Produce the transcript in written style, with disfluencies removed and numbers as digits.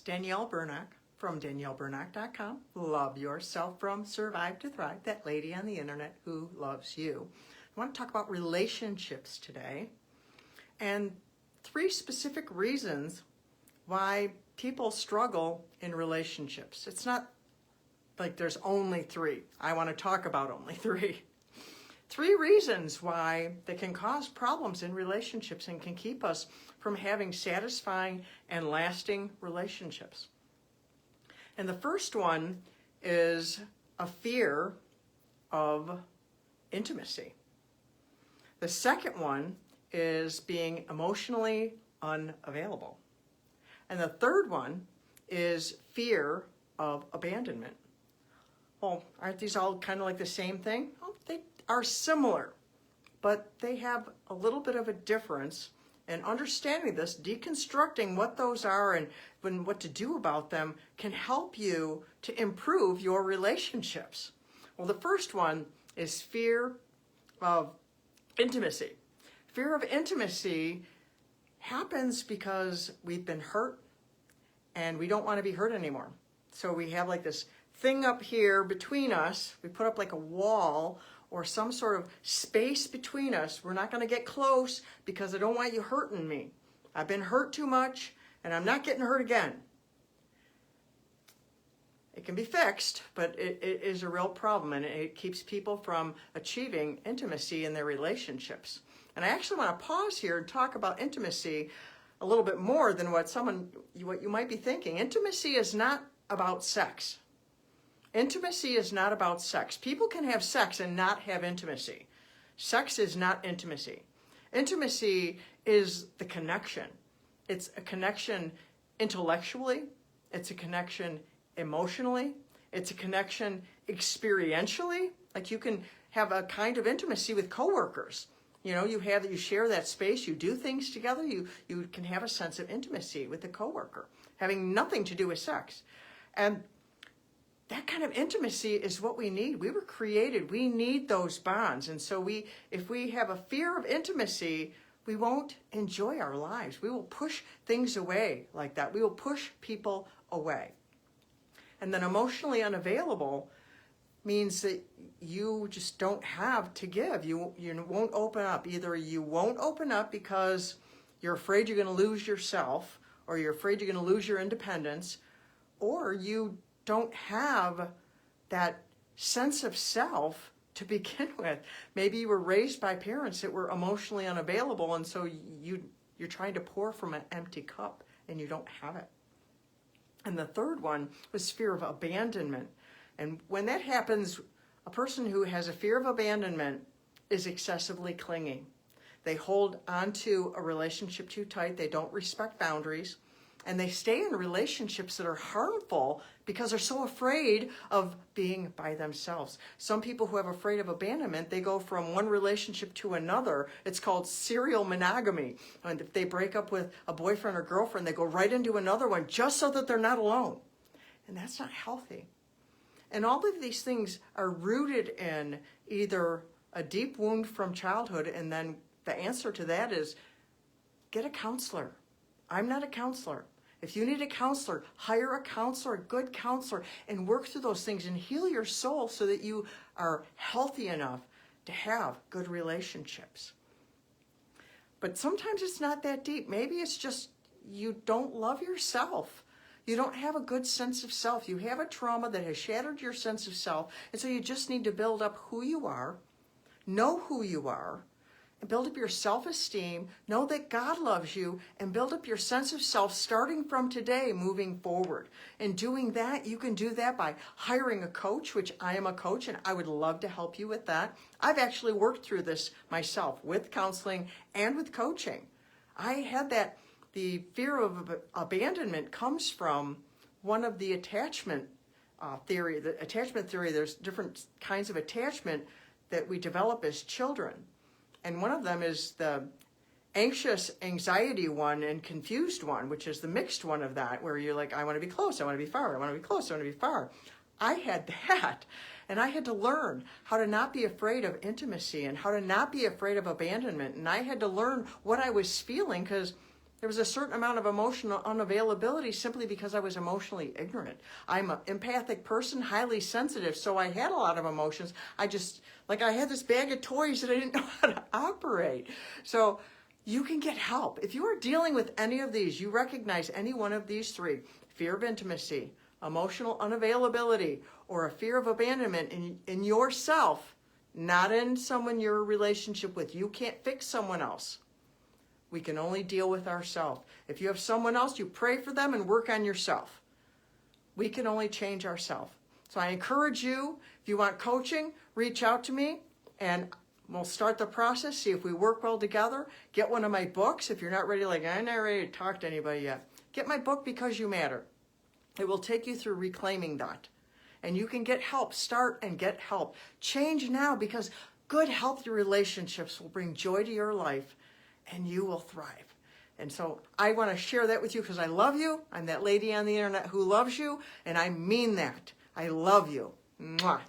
Danielle Bernack from DanielleBernack.com. Love yourself from Survive to Thrive, that lady on the internet who loves you. I want to talk about relationships today and 3 specific reasons why people struggle in relationships. It's not like there's only 3. I want to talk about only 3. 3 reasons why they can cause problems in relationships and can keep us from having satisfying and lasting relationships. And the first one is a fear of intimacy. The second one is being emotionally unavailable. And the third one is fear of abandonment. Well, aren't these all kind of like the same thing? Well, they are similar, but they have a little bit of a difference. And understanding this, deconstructing what those are and what to do about them can help you to improve your relationships. Well, the first one is fear of intimacy. Fear of intimacy happens because we've been hurt and we don't want to be hurt anymore. So we have like this thing up here between us. We put up like a wall or some sort of space between us. We're not going to get close because I don't want you hurting me. I've been hurt too much and I'm not getting hurt again. It can be fixed, but it is a real problem, and it keeps people from achieving intimacy in their relationships. And I actually want to pause here and talk about intimacy a little bit more than what you might be thinking. Intimacy is not about sex. Intimacy is not about sex. People can have sex and not have intimacy. Sex is not intimacy. Intimacy is the connection. It's a connection intellectually. It's a connection emotionally. It's a connection experientially. Like you can have a kind of intimacy with coworkers. You know, you share that space, you do things together, you can have a sense of intimacy with a coworker, having nothing to do with sex. And that kind of intimacy is what we need. We were created. We need those bonds. And so if we have a fear of intimacy, we won't enjoy our lives. We will push things away like that. We will push people away. And then emotionally unavailable means that you just don't have to give. You won't open up. Either you won't open up because you're afraid you're going to lose yourself, or you're afraid you're going to lose your independence, or you don't have that sense of self to begin with. Maybe you were raised by parents that were emotionally unavailable, and so you're trying to pour from an empty cup and you don't have it. And the third one was fear of abandonment. And when that happens, a person who has a fear of abandonment is excessively clingy. They hold onto a relationship too tight. They don't respect boundaries. And they stay in relationships that are harmful because they're so afraid of being by themselves. Some people who have afraid of abandonment, they go from one relationship to another. It's called serial monogamy. And if they break up with a boyfriend or girlfriend, they go right into another one just so that they're not alone. And that's not healthy. And all of these things are rooted in either a deep wound from childhood, and then the answer to that is get a counselor. I'm not a counselor. If you need a counselor, hire a counselor, a good counselor, and work through those things and heal your soul so that you are healthy enough to have good relationships. But sometimes it's not that deep. Maybe it's just you don't love yourself. You don't have a good sense of self. You have a trauma that has shattered your sense of self, and so you just need to build up who you are, know who you are, and build up your self-esteem, know that God loves you, and build up your sense of self starting from today moving forward. And doing that, you can do that by hiring a coach, which I am a coach, and I would love to help you with that. I've actually worked through this myself with counseling and with coaching. I had that. The fear of abandonment comes from one of the attachment theory. The attachment theory, there's different kinds of attachment that we develop as children. And one of them is the anxious anxiety one and confused one, which is the mixed one of that, where you're like, I want to be close, I want to be far, I want to be close, I want to be far. I had that, and I had to learn how to not be afraid of intimacy and how to not be afraid of abandonment. And I had to learn what I was feeling, because There was a certain amount of emotional unavailability simply because I was emotionally ignorant. I'm an empathic person, highly sensitive, so I had a lot of emotions. I had this bag of toys that I didn't know how to operate. So you can get help. If you are dealing with any of these, you recognize any one of these three: fear of intimacy, emotional unavailability, or a fear of abandonment in yourself, not in someone you're in a relationship with. You can't fix someone else. We can only deal with ourselves. If you have someone else, you pray for them and work on yourself. We can only change ourselves. So I encourage you, if you want coaching, reach out to me and we'll start the process, see if we work well together. Get one of my books. If you're not ready, I'm not ready to talk to anybody yet. Get my book, Because You Matter. It will take you through reclaiming that. And you can get help. Start and get help. Change now, because good, healthy relationships will bring joy to your life and you will thrive. And so I want to share that with you because I love you. I'm that lady on the internet who loves you, and I mean that. I love you. Mwah.